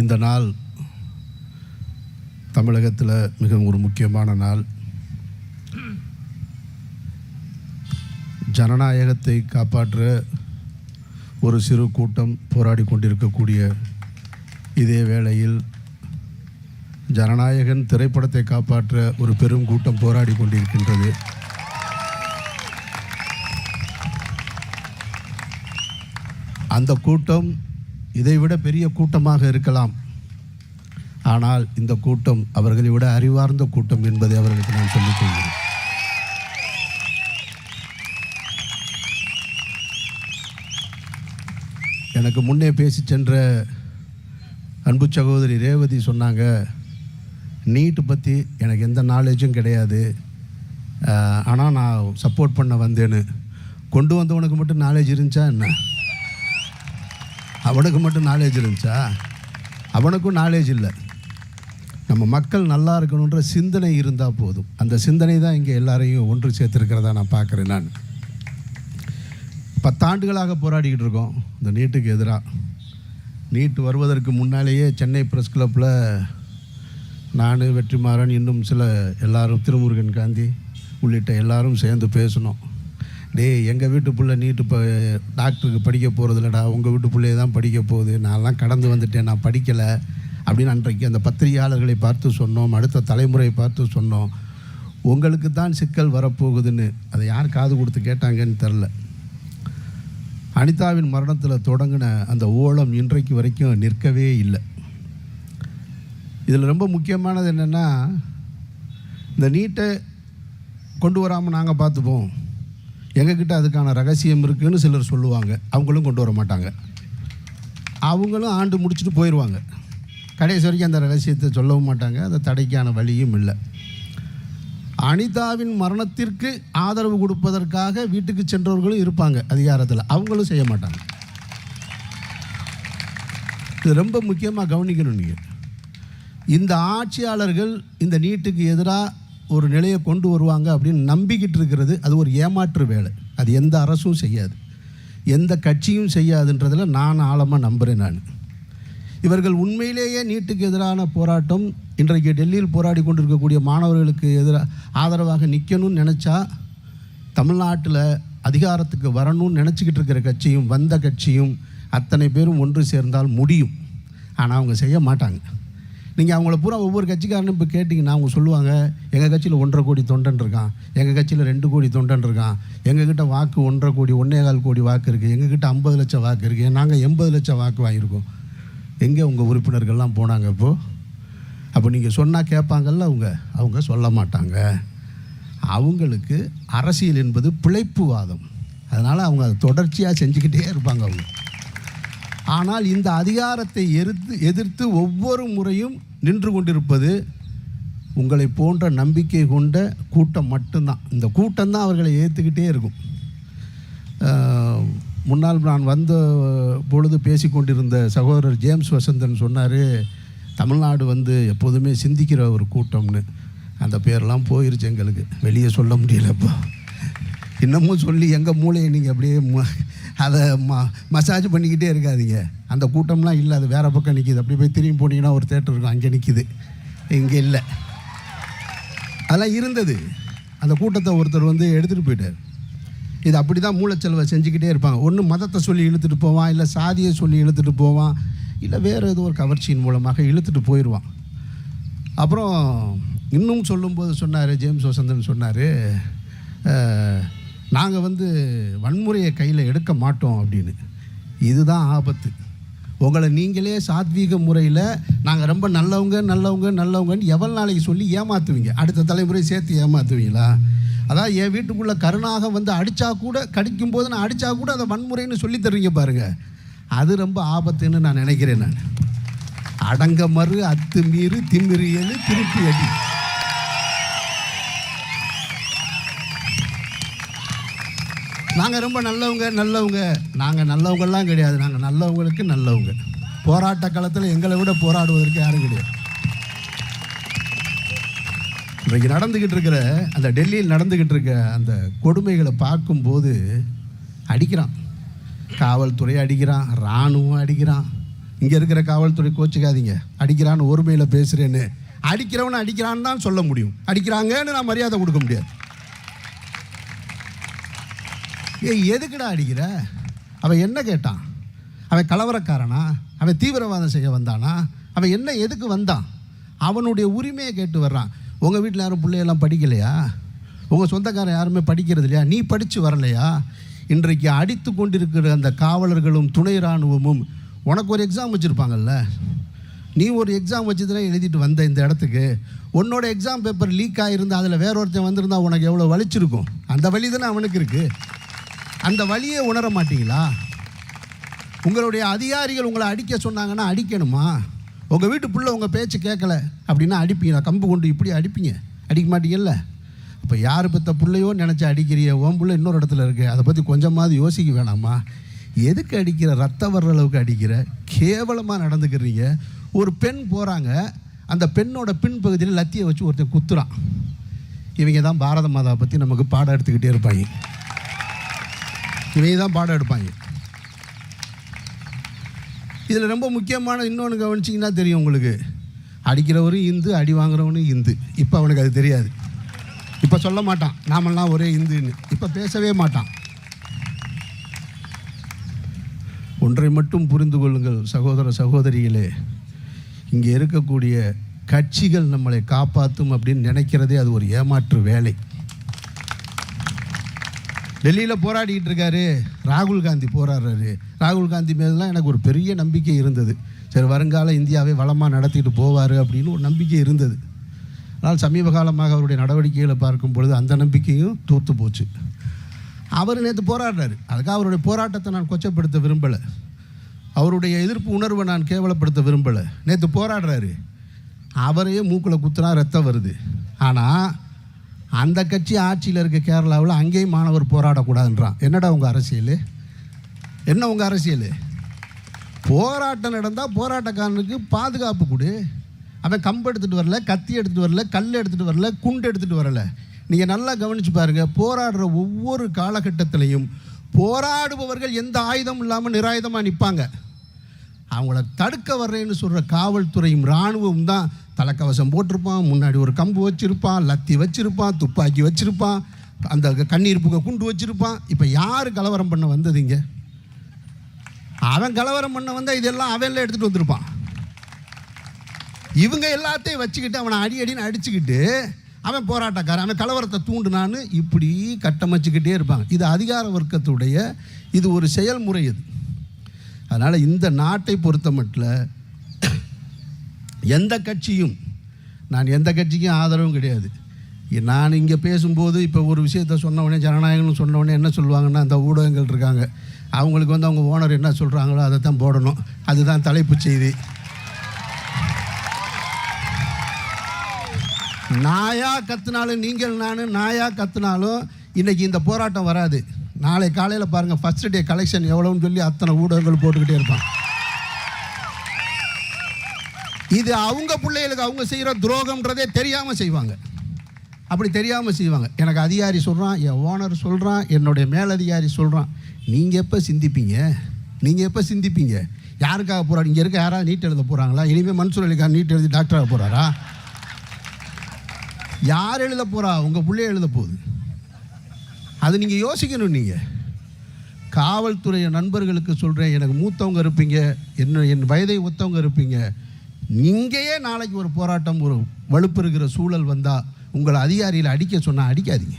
இந்த நாள் தமிழகத்தில் மிகவும் ஒரு முக்கியமான நாள். ஜனநாயகத்தை காப்பாற்ற ஒரு சிறு கூட்டம் போராடி கொண்டிருக்கக்கூடிய இதே வேளையில் ஜனநாயகன் திரைப்படத்தை காப்பாற்ற ஒரு பெரும் கூட்டம் போராடி கொண்டிருக்கின்றது. அந்த கூட்டம் இதைவிட பெரிய கூட்டமாக இருக்கலாம். ஆனால் இந்த கூட்டம் அவர்களை விட அறிவார்ந்த கூட்டம் என்பதை அவர்களுக்கு நான் சொல்லிக் கொள்கிறேன். எனக்கு முன்னே பேசி சென்ற அன்பு சகோதரி ரேவதி சொன்னாங்க, நீட்டு பற்றி எனக்கு எந்த நாலேஜும் கிடையாது, ஆனால் நான் சப்போர்ட் பண்ண வந்தேன்னு. கொண்டு வந்தவனுக்கு மட்டும் நாலேஜ் இருந்துச்சா என்ன? அவனுக்கு மட்டும் நாலேஜ் இருந்துச்சா? அவனுக்கும் நாலேஜ் இல்லை. நம்ம மக்கள் நல்லா இருக்கணுன்ற சிந்தனை இருந்தால் போதும். அந்த சிந்தனை தான் இங்கே எல்லாரையும் ஒன்று சேர்த்துருக்கிறதா நான் பார்க்குறேன். நான் 10 ஆண்டுகளாக போராடிக்கிட்டு இருக்கோம் இந்த நீட்டுக்கு எதிராக. நீட்டு வருவதற்கு முன்னாலேயே சென்னை ப்ரெஸ் கிளப்பில் நான், வெற்றிமாறன், இன்னும் சில எல்லாரும், திருமுருகன் காந்தி உள்ளிட்ட எல்லாரும் சேர்ந்து பேசணும். எங்கள் வீட்டு பிள்ளை நீட்டு டாக்டருக்கு படிக்க போகிறது இல்லைடா, உங்கள் வீட்டு பிள்ளைய தான் படிக்க போகுது, நான்லாம் கடந்து வந்துட்டேன், நான் படிக்கலை அப்படின்னு அன்றைக்கு அந்த பத்திரிகையாளர்களை பார்த்து சொன்னோம். அடுத்த தலைமுறையை பார்த்து சொன்னோம். உங்களுக்கு தான் சிக்கல் வரப்போகுதுன்னு அதை யார் காது கொடுத்து கேட்டாங்கன்னு தெரில. அனிதாவின் மரணத்தில் தொடங்கின அந்த ஓலம் இன்றைக்கு வரைக்கும் நிற்கவே இல்லை. இதில் ரொம்ப முக்கியமானது என்னென்னா, இந்த நீட்டை கொண்டு வராமல் நாங்கள் பார்த்துப்போம், எங்ககிட்ட அதுக்கான ரகசியம் இருக்குதுன்னு சிலர் சொல்லுவாங்க. அவங்களும் கொண்டு வர மாட்டாங்க. அவங்களும் ஆண்டு முடிச்சுட்டு போயிடுவாங்க. கடைசி வரைக்கும் அந்த ரகசியத்தை சொல்லவும் மாட்டாங்க. அந்த தடைக்கான வழியும் இல்லை. அனிதாவின் மரணத்திற்கு ஆதரவு கொடுப்பதற்காக வீட்டுக்கு சென்றவர்களும் இருப்பாங்க அதிகாரத்தில், அவங்களும் செய்ய மாட்டாங்க. இது ரொம்ப முக்கியமாக கவனிக்கணும். நீங்கள் இந்த ஆட்சியாளர்கள் இந்த நீட்டுக்கு எதிராக ஒரு நிலையை கொண்டு வருவாங்க அப்படின்னு நம்பிக்கிட்டு இருக்கிறது அது ஒரு ஏமாற்று வேலை. அது எந்த அரசும் செய்யாது, எந்த கட்சியும் செய்யாதுன்றதில் நான் ஆழமாக நம்புகிறேன். நான் இவர்கள் உண்மையிலேயே நீட்டுக்கு எதிரான போராட்டம், இன்றைக்கு டெல்லியில் போராடி கொண்டிருக்கக்கூடிய மாணவர்களுக்கு எதிராக ஆதரவாக நிற்கணும்னு நினச்சா, தமிழ்நாட்டில் அதிகாரத்துக்கு வரணும்னு நினச்சிக்கிட்டு இருக்கிற கட்சியும் வந்த கட்சியும் அத்தனை பேரும் ஒன்று சேர்ந்தால் முடியும். ஆனால் அவங்க செய்ய மாட்டாங்க. நீங்கள் அவங்கள பூரா ஒவ்வொரு கட்சிக்காரனும் இப்போ கேட்டிங்கன்னா அவங்க சொல்லுவாங்க, எங்கள் கட்சியில் 1.5 கோடி தொண்டன் இருக்கான், எங்கள் கட்சியில் 2 கோடி தொண்டன் இருக்கான், எங்ககிட்ட வாக்கு 1.5 கோடி 1.25 கோடி வாக்கு இருக்குது, எங்ககிட்ட 50 லட்சம் வாக்கு இருக்குது, நாங்கள் 80 லட்சம் வாக்கு வாங்கியிருக்கோம். எங்கே உங்கள் உறுப்பினர்கள்லாம் போனாங்க? அப்போ நீங்கள் சொன்னால் கேட்பாங்கல்ல, அவங்க சொல்ல மாட்டாங்க. அவங்களுக்கு அரசியல் என்பது பிழைப்புவாதம். அதனால் அவங்க அதை தொடர்ச்சியாக செஞ்சுக்கிட்டே இருப்பாங்க அவங்க. ஆனால் இந்த அதிகாரத்தை எதிர்த்து ஒவ்வொரு முறையும் நின்று கொண்டிருப்பது உங்களை போன்ற நம்பிக்கை கொண்ட கூட்டம் மட்டும்தான். இந்த கூட்டம் தான் அவர்களை ஏற்றுக்கிட்டே இருக்கும். முன்னால் நான் வந்த பொழுது பேசி கொண்டிருந்த சகோதரர் ஜேம்ஸ் வசந்தன் சொன்னார், தமிழ்நாடு எப்போதுமே சிந்திக்கிற ஒரு கூட்டம்னு. அந்த பேரெல்லாம் போயிருச்சு, எங்களுக்கு வெளியே சொல்ல முடியலப்போ. இன்னமும் சொல்லி எங்கள் மூளையை நீங்கள் அப்படியே அதை மசாஜ் பண்ணிக்கிட்டே இருக்காதீங்க. அந்த கூட்டம்லாம் இல்லை, அது வேறு பக்கம் நிற்கிது. அப்படி போய் திரும்பி போனீங்கன்னா ஒரு தேட்டர் இருக்கும், அங்கே நிற்கிது, இங்கே இல்லை. அதெல்லாம் இருந்தது. அந்த கூட்டத்தை ஒருத்தர் எடுத்துகிட்டு போயிட்டார். இது அப்படி தான் மூளைச்செலவை செஞ்சுக்கிட்டே இருப்பாங்க. ஒன்று மதத்தை சொல்லி இழுத்துட்டு போவான், இல்லை சாதியை சொல்லி இழுத்துட்டு போவான், இல்லை வேறு ஏதோ ஒரு கவர்ச்சியின் மூலமாக இழுத்துட்டு போயிடுவான். அப்புறம் இன்னும் சொல்லும்போது சொன்னார், ஜேம்ஸ் வசந்தன் சொன்னார், நாங்கள் வன்முறையை கையில் எடுக்க மாட்டோம் அப்படின்னு. இதுதான் ஆபத்து. உங்களை நீங்களே சாத்வீக முறையில் நாங்கள் ரொம்ப நல்லவங்கன்னு எவ்வளோ நாளைக்கு சொல்லி ஏமாற்றுவீங்க? அடுத்த தலைமுறை சேர்த்து ஏமாற்றுவீங்களா? அதான் என் வீட்டுக்குள்ளே கருணாக அடித்தா கூட, கடிக்கும் போது நான் அடித்தா கூட அதை வன்முறைன்னு சொல்லி தருவீங்க பாருங்கள். அது ரொம்ப ஆபத்துன்னு நான் நினைக்கிறேன். நான் அடங்க மறு அத்து மீறு திமிரியல் திருப்பி அடி. நாங்கள் ரொம்ப நல்லவங்க. நாங்கள் நல்லவங்கெல்லாம் கிடையாது, நாங்கள் நல்லவங்களுக்கு நல்லவங்க. போராட்ட காலத்தில் எங்களை விட போராடுவதற்கு யாரும் கிடையாது. இன்றைக்கு நடந்துக்கிட்டு இருக்கிற அந்த டெல்லியில் நடந்துக்கிட்டு இருக்க அந்த கொடுமைகளை பார்க்கும்போது அடிக்கிறான், காவல்துறை அடிக்கிறான், இராணுவம் அடிக்கிறான், இங்கே இருக்கிற காவல்துறை கோச்சிக்காதீங்க, அடிக்கிறான்னு ஒருமையில் பேசுகிறேன்னு. அடிக்கிறவனை அடிக்கிறான்னு தான் சொல்ல முடியும், அடிக்கிறாங்கன்னு நான் மரியாதை கொடுக்க முடியாது. எதுக்குடா அடிக்கிற? அவன் என்ன கேட்டான்? அவன் கலவரக்காரனா? அவன் தீவிரவாதம் செய்ய வந்தானா? அவன் என்ன எதுக்கு வந்தான்? அவனுடைய உரிமையை கேட்டு வர்றான். உங்கள் வீட்டில் யாரும் பிள்ளையெல்லாம் படிக்கலையா? உங்கள் சொந்தக்காரன் யாருமே படிக்கிறது இல்லையா? நீ படித்து வரலையா? இன்றைக்கு அடித்து கொண்டிருக்கிற அந்த காவலர்களும் துணை இராணுவமும் உனக்கு ஒரு எக்ஸாம் வச்சுருப்பாங்கல்ல, நீ ஒரு எக்ஸாம் வச்சு தானே எழுதிட்டு வந்த இந்த இடத்துக்கு. உன்னோட எக்ஸாம் பேப்பர் லீக் ஆகிருந்தால் அதில் வேற ஒருத்தன் வந்திருந்தா உனக்கு எவ்வளோ வலிச்சிருக்கும்? அந்த வலி தானே அவனுக்கு இருக்குது. அந்த வலியை உணர மாட்டீங்களா? உங்களுடைய அதிகாரிகள் உங்களை அடிக்க சொன்னாங்கன்னா அடிக்கணுமா? உங்கள் வீட்டு பிள்ளை உங்கள் பேச்சு கேட்கல அப்படின்னா அடிப்பீங்களா? கம்பு கொண்டு இப்படி அடிப்பீங்க? அடிக்க மாட்டீங்கல்ல. இப்போ யார் பெற்ற பிள்ளையோ நினச்சி அடிக்கிறிய, உன் பிள்ளை இன்னொரு இடத்துல இருக்குது, அதை பற்றி கொஞ்சமாவது யோசிக்க வேணாமா? எதுக்கு அடிக்கிற? ரத்தம் வர்ற அளவுக்கு அடிக்கிற, கேவலமாக நடந்துக்கிறீங்க. ஒரு பெண் போகிறாங்க, அந்த பெண்ணோட பின்பகுதியில் லத்தியை வச்சு ஒருத்தர் குத்துறான். இவங்க தான் பாரத மாதாவை பற்றி நமக்கு பாடம் எடுத்துக்கிட்டே இருப்பாங்க. இவங்க தான் பாடம் எடுப்பாங்க. இதில் ரொம்ப முக்கியமான இன்னொன்று கவனிச்சிங்கன்னா தெரியும் உங்களுக்கு, அடிக்கிறவரும் இந்து, அடி வாங்குறவனும் இந்து. இப்போ அவனுக்கு அது தெரியாது. இப்போ சொல்ல மாட்டான் நாமெல்லாம் ஒரே இந்துன்னு, இப்போ பேசவே மாட்டான். ஒன்றை மட்டும் புரிந்து கொள்ளுங்கள் சகோதர சகோதரிகளே, இங்கே இருக்கக்கூடிய கட்சிகள் நம்மளை காப்பாற்றும் அப்படின்னு நினைக்கிறதே அது ஒரு ஏமாற்று வேலை. டெல்லியில் போராடிக்கிட்டு இருக்காரு ராகுல் காந்தி, போராடுறாரு. ராகுல் காந்தி மேலாம் எனக்கு ஒரு பெரிய நம்பிக்கை இருந்தது. சரி, வருங்கால இந்தியாவை வளமாக நடத்திட்டு போவார் அப்படின்னு ஒரு நம்பிக்கை இருந்தது. ஆனால் சமீப காலமாக அவருடைய நடவடிக்கைகளை பார்க்கும் பொழுது அந்த நம்பிக்கையும் தூர்த்து போச்சு. அவர் நேற்று போராடுறாரு. அதுக்காக அவருடைய போராட்டத்தை நான் கொச்சப்படுத்த விரும்பலை, அவருடைய எதிர்ப்பு உணர்வை நான் கேவலப்படுத்த விரும்பலை. நேற்று போராடுறாரு, அவரையே மூக்கில் குத்துனா ரத்தம் வருது. ஆனால் அந்த கட்சி ஆட்சியில் இருக்க கேரளாவில் அங்கேயும் மாணவர் போராடக்கூடாதுன்றான். என்னடா உங்கள் அரசியல்? என்ன உங்கள் அரசியல்? போராட்டம் நடந்தால் போராட்டக்காரனுக்கு பாதுகாப்பு கொடு. அவன் கம்பு எடுத்துகிட்டு வரல, கத்தி எடுத்துகிட்டு வரல, கல் எடுத்துகிட்டு வரல, குண்டு எடுத்துகிட்டு வரல. நீங்கள் நல்லா கவனித்து பாருங்கள், போராடுற ஒவ்வொரு காலகட்டத்திலையும் போராடுபவர்கள் எந்த ஆயுதம் இல்லாமல் நிராயுதமாக நிற்பாங்க. அவங்கள தடுக்க வர்றேன்னு சொல்கிற காவல்துறையும் இராணுவம் தான் தலைக்கவசம் போட்டிருப்பான், முன்னாடி ஒரு கம்பு வச்சுருப்பான், லத்தி வச்சுருப்பான், துப்பாக்கி வச்சுருப்பான், அந்த கண்ணீர் புகை குண்டு வச்சுருப்பான். இப்போ யார் கலவரம் பண்ண வந்ததுங்க? அவன் கலவரம் பண்ண வந்தால் இதெல்லாம் அவன்ல எடுத்துகிட்டு வந்திருப்பான். இவங்க எல்லாத்தையும் வச்சுக்கிட்டு அவனை அடின்னு அடிச்சுக்கிட்டு அவன் போராட்டக்காரன், அவன் கலவரத்தை தூண்டுனான்னு இப்படி கட்டமைச்சிக்கிட்டே இருப்பாங்க. இது அதிகார வர்க்கத்துடைய இது ஒரு செயல்முறை. இது அதனால் இந்த நாட்டை பொறுத்த மட்டும் எந்த கட்சியும், நான் எந்த கட்சிக்கும் ஆதரவும் கிடையாது. நான் இங்கே பேசும்போது இப்போ ஒரு விஷயத்த சொன்னவொடனே, ஜனநாயகம்னு சொன்னவொடனே என்ன சொல்லுவாங்கன்னா, அந்த ஊடகங்கள் இருக்காங்க, அவங்களுக்கு வந்து அவங்க ஓனர் என்ன சொல்கிறாங்களோ அதை தான் போடணும், அதுதான் தலைப்பு செய்தி. நாயா கத்துனாலும், நீங்கள் நான் நாயா கத்துனாலும் இன்றைக்கி இந்த போராட்டம் வராது. நாளை காலையில் பாருங்கள், ஃபஸ்ட் டே கலெக்ஷன் எவ்வளோன்னு சொல்லி அத்தனை ஊடகங்கள் போட்டுக்கிட்டே இருப்பான். இது அவங்க பிள்ளைகளுக்கு அவங்க செய்கிற துரோகம்ன்றதே தெரியாமல் செய்வாங்க. அப்படி தெரியாமல் செய்வாங்க. எனக்கு அதிகாரி சொல்கிறான், என் ஓனர் சொல்கிறான், என்னுடைய மேலதிகாரி சொல்கிறான். நீங்கள் எப்போ சிந்திப்பீங்க? நீங்கள் எப்போ சிந்திப்பீங்க? யாருக்காக போகிறாங்க? இங்கே இருக்க யாராவது நீட் எழுத போகிறாங்களா? இனிமேல் மன்சூர் அலிகான் நீட் எழுதி டாக்டராக போகிறாரா? யார் எழுத போகிறா? உங்கள் பிள்ளைய எழுத போகுது. அது நீங்கள் யோசிக்கணும். நீங்கள் காவல்துறை நண்பர்களுக்கு சொல்கிறேன், எனக்கு மூத்தவங்க இருப்பீங்க, என் வயதை ஒத்தவங்க இருப்பீங்க. நீங்களையே நாளைக்கு ஒரு போராட்டம், ஒரு வலுப்பு இருக்கிற சூழல் வந்தால் உங்களை அதிகாரியில் அடிக்க சொன்னால் அடிக்காதீங்க.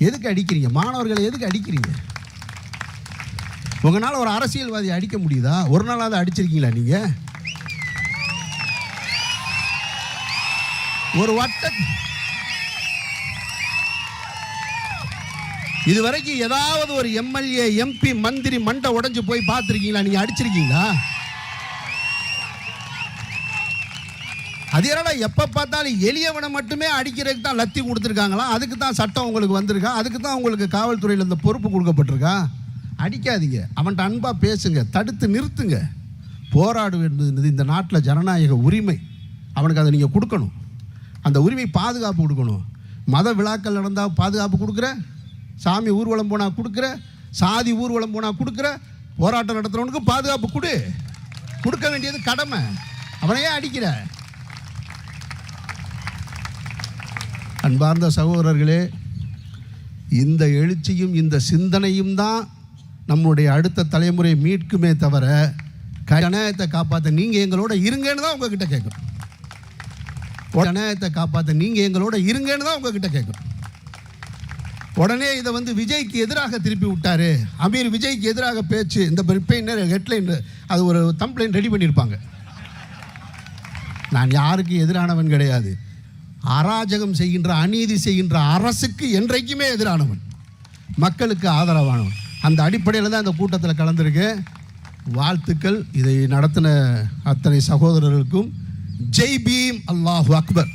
எதுக்கு அடிக்கிறீங்க? மாணவர்களை எதுக்கு அடிக்கிறீங்க? உங்களால் ஒரு அரசியல்வாதி அடிக்க முடியுதா? ஒரு நாளாவது அடிச்சிருக்கீங்களா? நீங்கள் ஒரு இதுவரைக்கும் ஏதாவது ஒரு எம்எல்ஏ, எம்பி, மந்திரி மண்டை உடைஞ்சு போய் பார்த்துருக்கீங்களா? நீங்கள் அடிச்சிருக்கீங்களா? அது என்னடா எப்போ பார்த்தாலும் எளியவனை மட்டுமே அடிக்கிறதுக்கு தான் லத்தி கொடுத்துருக்காங்களா? அதுக்கு தான் சட்டம் உங்களுக்கு வந்திருக்கா? அதுக்கு தான் உங்களுக்கு காவல்துறையில் இந்த பொறுப்பு கொடுக்கப்பட்டிருக்கா? அடிக்காதீங்க, அவன்கிட்ட அன்பாக பேசுங்க, தடுத்து நிறுத்துங்க. போராடு என்பது இந்த நாட்டில் ஜனநாயக உரிமை. அவனுக்கு அதை நீங்கள் கொடுக்கணும். அந்த உரிமை பாதுகாப்பு கொடுக்கணும். மத விழாக்கள் நடந்தால் பாதுகாப்பு கொடுக்குற, சாமி ஊர்வலம் போனால் கொடுக்குற, சாதி ஊர்வலம் போனால் கொடுக்குற, போராட்டம் நடத்துகிறவனுக்கு பாதுகாப்பு கொடு. கொடுக்க வேண்டியது கடமை. அவனையே அடிக்கிற. அன்பார்ந்த சகோதரர்களே, இந்த எழுச்சியும் இந்த சிந்தனையும் தான் நம்முடைய அடுத்த தலைமுறை மீட்குமே தவிர ஜனநாயகத்தை காப்பாற்ற நீங்கள் எங்களோட இருங்கன்னு தான் உங்ககிட்ட கேட்கும். ஜனநாயகத்தை காப்பாற்ற நீங்கள் எங்களோட இருங்கன்னு தான் உங்ககிட்ட கேட்கும். உடனே இதை விஜய்க்கு எதிராக திருப்பி விட்டாரு. அமீர் விஜய்க்கு எதிராக பேச்சு, இந்த ஹெட்லைன் அது ஒரு தம்ப்லைன் ரெடி பண்ணியிருப்பாங்க. நான் யாருக்கு எதிரானவன் கிடையாது. அராஜகம் செய்கின்ற, அநீதி செய்கின்ற அரசுக்கு என்றைக்குமே எதிரானவன், மக்களுக்கு ஆதரவானவன். அந்த அடிப்படையில் தான் இந்த கூட்டத்தில் கலந்துருக்கு. வாழ்த்துக்கள். இதை நடத்தின அத்தனை சகோதரர்களுக்கும் ஜெய் பீம், அல்லாஹு அக்பர்.